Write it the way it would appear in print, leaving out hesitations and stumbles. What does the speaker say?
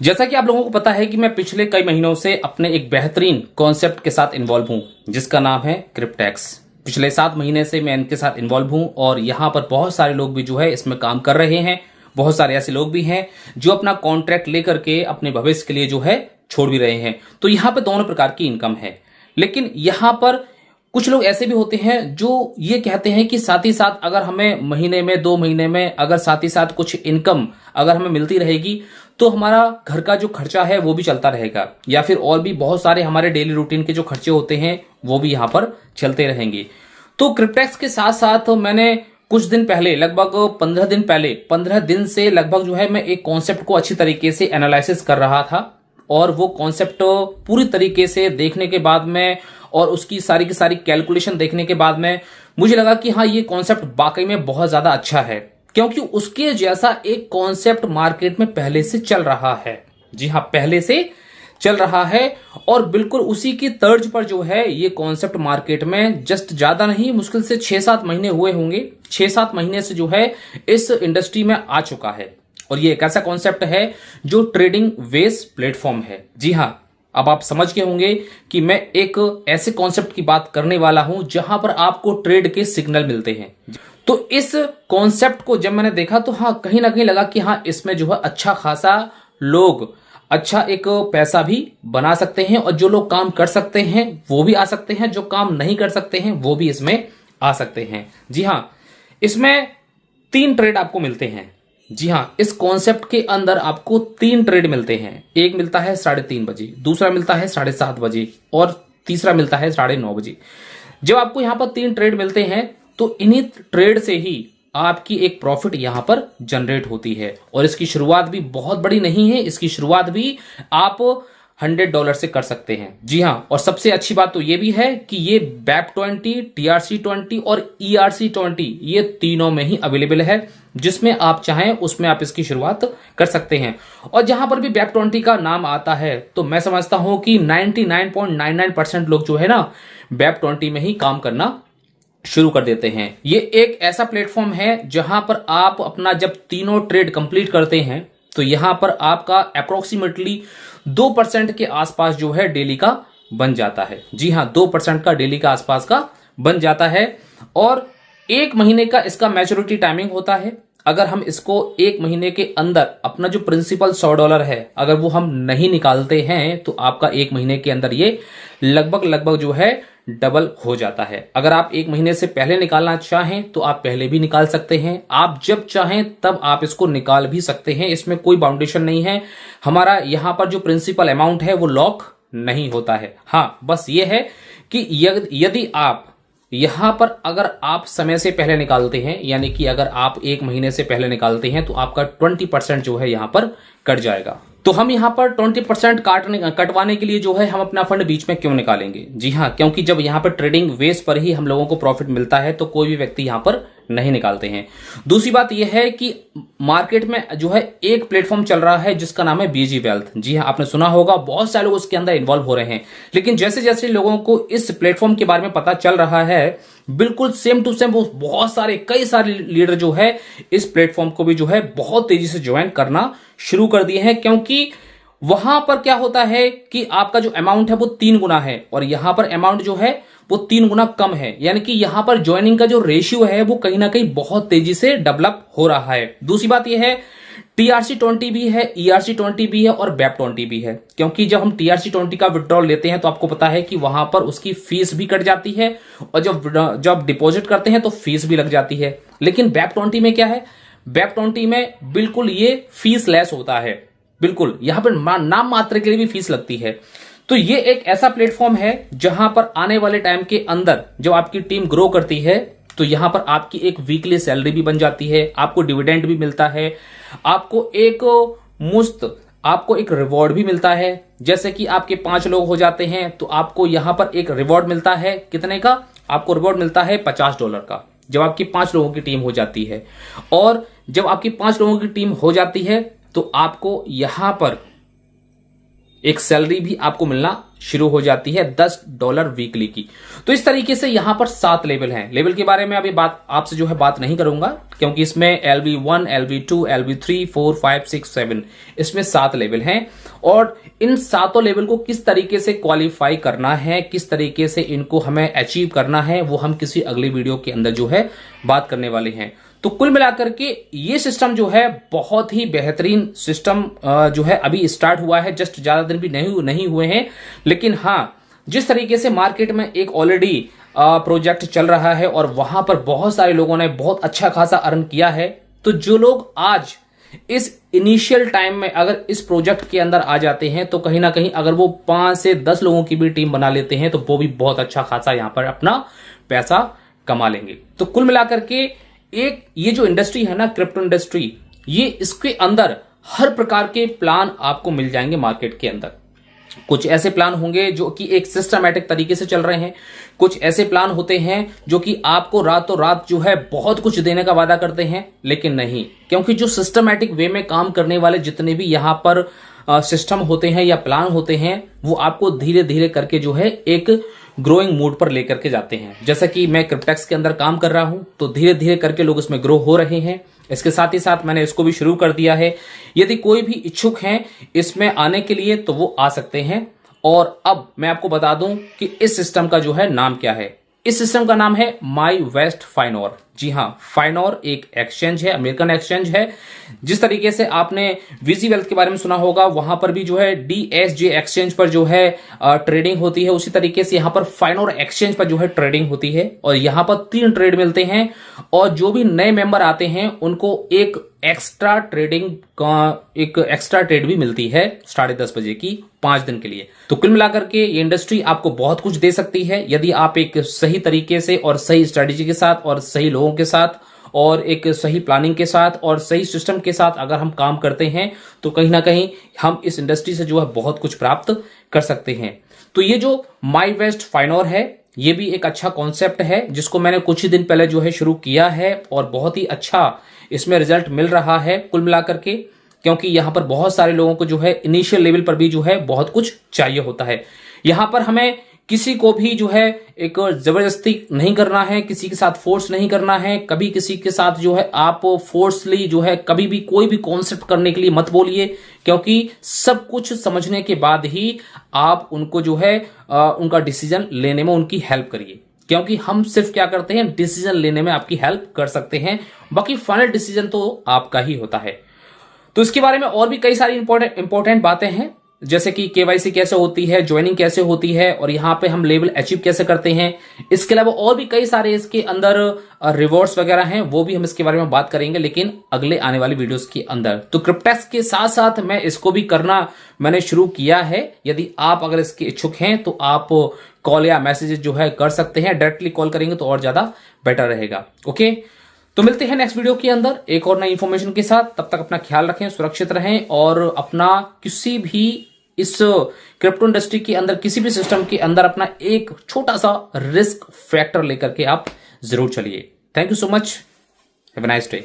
जैसा कि आप लोगों को पता है कि मैं पिछले कई महीनों से अपने एक बेहतरीन कॉन्सेप्ट के साथ इन्वॉल्व हूं, जिसका नाम है क्रिप्टेक्स। पिछले 7 महीने से मैं इनके साथ इन्वॉल्व हूं और यहां पर बहुत सारे लोग भी जो है इसमें काम कर रहे हैं। बहुत सारे ऐसे लोग भी हैं जो अपना कॉन्ट्रैक्ट लेकर के अपने भविष्य के लिए जो है छोड़ भी रहे हैं। तो यहां पर दोनों प्रकार की इनकम है। लेकिन यहां पर कुछ लोग ऐसे भी होते हैं जो ये कहते हैं कि साथ ही साथ अगर हमें महीने में 2 महीने में अगर साथ ही साथ कुछ इनकम अगर हमें मिलती रहेगी तो हमारा घर का जो खर्चा है वो भी चलता रहेगा, या फिर और भी बहुत सारे हमारे डेली रूटीन के जो खर्चे होते हैं वो भी यहां पर चलते रहेंगे। तो क्रिप्टेक्स के साथ साथ मैंने कुछ दिन पहले, लगभग 15 दिन पहले, 15 दिन से लगभग जो है मैं एक कॉन्सेप्ट को अच्छी तरीके से एनालिसिस कर रहा था और वो कॉन्सेप्ट पूरी तरीके से देखने के बाद में और उसकी सारी की सारी कैलकुलेशन देखने के बाद में मुझे लगा कि हाँ, ये कॉन्सेप्ट वाकई में बहुत ज्यादा अच्छा है, क्योंकि उसके जैसा एक कॉन्सेप्ट मार्केट में पहले से चल रहा है। जी हाँ, पहले से चल रहा है और बिल्कुल उसी की तर्ज पर जो है ये कॉन्सेप्ट मार्केट में जस्ट ज्यादा नहीं, मुश्किल से 6-7 महीने हुए होंगे। 6-7 महीने से जो है इस इंडस्ट्री में आ चुका है और ये एक ऐसा कॉन्सेप्ट है जो ट्रेडिंग वेस प्लेटफॉर्म है। जी हाँ, अब आप समझ गए होंगे कि मैं एक ऐसे कॉन्सेप्ट की बात करने वाला हूं जहां पर आपको ट्रेड के सिग्नल मिलते हैं। तो इस कॉन्सेप्ट को जब मैंने देखा तो हाँ, कहीं ना कहीं लगा कि हाँ, इसमें जो है अच्छा खासा लोग अच्छा एक पैसा भी बना सकते हैं और जो लोग काम कर सकते हैं वो भी आ सकते हैं, जो काम नहीं कर सकते हैं वो भी इसमें आ सकते हैं। जी हाँ, इसमें 3 ट्रेड आपको मिलते हैं। जी हाँ, इस कॉन्सेप्ट के अंदर आपको 3 ट्रेड मिलते हैं। एक मिलता है 3:30 बजे, दूसरा मिलता है 7:30 बजे और तीसरा मिलता है 9:30 बजे। जब आपको यहां पर 3 ट्रेड मिलते हैं तो इन्हीं ट्रेड से ही आपकी एक प्रॉफिट यहां पर जनरेट होती है और इसकी शुरुआत भी बहुत बड़ी नहीं है। इसकी शुरुआत भी आप $100 से कर सकते हैं। जी हाँ, और सबसे अच्छी बात तो ये भी है कि ये BEP20, TRC20 और ERC20 ये तीनों में ही अवेलेबल है। जिसमें आप चाहें उसमें आप इसकी शुरुआत कर सकते हैं। और जहां पर भी BEP20 का नाम आता है तो मैं समझता हूं कि 99.99% लोग जो है ना BEP20 में ही काम करना शुरू कर देते हैं। ये एक ऐसा प्लेटफॉर्म है जहां पर आप अपना जब तीनों ट्रेड कंप्लीट करते हैं तो यहां पर आपका अप्रोक्सीमेटली 2% के आसपास जो है डेली का बन जाता है। जी हां, 2% का डेली का आसपास का बन जाता है और 1 महीने का इसका मैच्योरिटी टाइमिंग होता है। अगर हम इसको 1 महीने के अंदर अपना जो प्रिंसिपल $100 है अगर वो हम नहीं निकालते हैं तो आपका 1 महीने के अंदर ये लगभग जो है डबल हो जाता है। अगर आप 1 महीने से पहले निकालना चाहें तो आप पहले भी निकाल सकते हैं। आप जब चाहें तब आप इसको निकाल भी सकते हैं। इसमें कोई बाउंडेशन नहीं है। हमारा यहां पर जो प्रिंसिपल अमाउंट है वो लॉक नहीं होता है। हाँ, बस ये है कि यदि आप यहां पर अगर आप समय से पहले निकालते हैं, यानी कि अगर आप 1 महीने से पहले निकालते हैं तो आपका 20% जो है यहां पर कट जाएगा। तो हम यहां पर 20% कटवाने के लिए जो है हम अपना फंड बीच में क्यों निकालेंगे? जी हां, क्योंकि जब यहां पर ट्रेडिंग वेस पर ही हम लोगों को प्रॉफिट मिलता है तो कोई भी व्यक्ति यहां पर नहीं निकालते हैं। दूसरी बात यह है कि मार्केट में जो है एक प्लेटफॉर्म चल रहा है जिसका नाम है BG वेल्थ। जी हां, आपने सुना होगा, बहुत सारे लोग उसके अंदर इन्वॉल्व हो रहे हैं। लेकिन जैसे जैसे लोगों को इस प्लेटफॉर्म के बारे में पता चल रहा है, बिल्कुल सेम टू सेम बहुत सारे कई सारे लीडर जो है इस प्लेटफॉर्म को भी जो है बहुत तेजी से ज्वाइन करना शुरू कर दिए हैं। क्योंकि वहां पर क्या होता है कि आपका जो अमाउंट है वो 3 गुना है और यहां पर अमाउंट जो है वो 3 गुना कम है। यानी कि यहां पर ज्वाइनिंग का जो रेशियो है वो कहीं ना कहीं बहुत तेजी से डेवलप हो रहा है। दूसरी बात यह है TRC20 भी है, ERC20 भी है और BEP20 भी है। क्योंकि जब हम TRC20 का विड्रॉल लेते हैं तो आपको पता है कि वहां पर उसकी फीस भी कट जाती है और जब डिपॉजिट करते हैं तो फीस भी लग जाती है। लेकिन BEP20 में क्या है? BEP20 में बिल्कुल ये फीस लेस होता है। बिल्कुल यहां पर नाम मात्र के लिए भी फीस लगती है। तो ये एक ऐसा प्लेटफॉर्म है जहां पर आने वाले टाइम के अंदर जब आपकी टीम ग्रो करती है तो यहां पर आपकी एक वीकली सैलरी भी बन जाती है, आपको डिविडेंड भी मिलता है, आपको एक रिवॉर्ड भी मिलता है। जैसे कि आपके 5 लोग हो जाते हैं तो आपको यहां पर एक रिवॉर्ड मिलता है। कितने का? आपको रिवॉर्ड मिलता है $50 का जब आपकी 5 लोगों की टीम हो जाती है। और जब आपकी 5 लोगों की टीम हो जाती है तो आपको यहां पर एक सैलरी भी आपको मिलना शुरू हो जाती है $10 वीकली की। तो इस तरीके से यहां पर 7 लेवल हैं। लेवल के बारे में अभी आपसे जो है बात नहीं करूंगा, क्योंकि इसमें LV1, LV2, LV3, 4, 5, 6, 7 इसमें 7 लेवल हैं। और इन 7 लेवल को किस तरीके से क्वालिफाई करना है, किस तरीके से इनको हमें अचीव करना है, वो हम किसी अगली वीडियो के अंदर जो है बात करने वाले हैं। तो कुल मिलाकर के ये सिस्टम जो है बहुत ही बेहतरीन सिस्टम जो है अभी स्टार्ट हुआ है। जस्ट ज्यादा दिन भी नहीं हुए हैं, लेकिन हाँ, जिस तरीके से मार्केट में एक ऑलरेडी प्रोजेक्ट चल रहा है और वहां पर बहुत सारे लोगों ने बहुत अच्छा खासा अर्न किया है, तो जो लोग आज इस इनिशियल टाइम में अगर इस प्रोजेक्ट के अंदर आ जाते हैं, तो कहीं ना कहीं अगर वो 5 से 10 लोगों की भी टीम बना लेते हैं, तो वो भी बहुत अच्छा खासा यहां पर अपना पैसा कमा लेंगे। तो कुल मिलाकर के एक ये जो इंडस्ट्री है ना, क्रिप्टो इंडस्ट्री, ये इसके अंदर हर प्रकार के प्लान आपको मिल जाएंगे मार्केट के अंदर। कुछ ऐसे प्लान होंगे जो कि एक सिस्टमैटिक तरीके से चल रहे हैं, कुछ ऐसे प्लान होते हैं जो कि आपको रातों रात जो है बहुत कुछ देने का वादा करते हैं, लेकिन नहीं, क्योंकि जो सिस्टमैटिक वे में काम करने वाले जितने भी यहां पर सिस्टम होते हैं या प्लान होते हैं, वो आपको धीरे धीरे करके जो है एक ग्रोइंग मूड पर लेकर के जाते हैं। जैसा कि मैं क्रिप्टेक्स के अंदर काम कर रहा हूं, तो धीरे धीरे करके लोग इसमें ग्रो हो रहे हैं। इसके साथ ही साथ मैंने इसको भी शुरू कर दिया है। यदि कोई भी इच्छुक हैं इसमें आने के लिए, तो वो आ सकते हैं। और अब मैं आपको बता दूं कि इस सिस्टम का जो है नाम क्या है। इस सिस्टम का नाम है माईवेस्ट फाइनोर। जी हां, फाइनोर एक एक्सचेंज है, अमेरिकन एक्सचेंज है। जिस तरीके से आपने वीजी वेल्थ के बारे में सुना होगा, वहां पर भी जो है DSJ एक्सचेंज पर जो है ट्रेडिंग होती है, उसी तरीके से यहां पर फाइनोर एक्सचेंज पर जो है ट्रेडिंग होती है। और यहां पर 3 ट्रेड मिलते हैं, और जो भी नए मेंबर आते हैं उनको एक एक्स्ट्रा ट्रेड भी मिलती है 10:30 बजे की 5 दिन के लिए। तो कुल मिलाकर के ये इंडस्ट्री आपको बहुत कुछ दे सकती है, यदि आप एक सही तरीके से और सही स्ट्रेटेजी के साथ और सही लोगों के साथ और एक सही प्लानिंग के साथ और सही सिस्टम के साथ अगर हम काम करते हैं, तो कहीं ना कहीं हम इस इंडस्ट्री से जो है बहुत कुछ प्राप्त कर सकते हैं। तो ये जो माईवेस्ट फाइनोर है, ये भी एक अच्छा कॉन्सेप्ट है, जिसको मैंने कुछ ही दिन पहले जो है शुरू किया है, और बहुत ही अच्छा इसमें रिजल्ट मिल रहा है कुल मिलाकर के। क्योंकि यहां पर बहुत सारे लोगों को जो है इनिशियल लेवल पर भी जो है बहुत कुछ चाहिए होता है। यहां पर हमें किसी को भी जो है एक जबरदस्ती नहीं करना है, किसी के साथ फोर्स नहीं करना है। कभी किसी के साथ जो है आप फोर्सली जो है कभी भी कोई भी कॉन्सेप्ट करने के लिए मत बोलिए, क्योंकि सब कुछ समझने के बाद ही आप उनको जो है उनका डिसीजन लेने में उनकी हेल्प करिए। क्योंकि हम सिर्फ क्या करते हैं, डिसीजन लेने में आपकी हेल्प कर सकते हैं, बाकी फाइनल डिसीजन तो आपका ही होता है। तो इसके बारे में और भी कई सारी इंपॉर्टेंट बातें हैं, जैसे कि KYC कैसे होती है, ज्वाइनिंग कैसे होती है, और यहां पे हम लेवल अचीव कैसे करते हैं। इसके अलावा और भी कई सारे इसके अंदर रिवॉर्ड्स वगैरह हैं, वो भी हम इसके बारे में बात करेंगे, लेकिन अगले आने वाली वीडियोस के अंदर। तो क्रिप्टेक्स के साथ साथ मैं इसको भी करना मैंने शुरू किया है। यदि आप अगर इसके इच्छुक हैं, तो आप कॉल या मैसेजेस जो है कर सकते हैं। डायरेक्टली कॉल करेंगे तो और ज्यादा बेटर रहेगा। ओके, तो मिलते हैं नेक्स्ट वीडियो के अंदर एक और नई इंफॉर्मेशन के साथ। तब तक अपना ख्याल रखें, सुरक्षित रहें, और अपना किसी भी इस क्रिप्टो इंडस्ट्री के अंदर किसी भी सिस्टम के अंदर अपना एक छोटा सा रिस्क फैक्टर लेकर के आप जरूर चलिए। Thank you so much, have a nice day.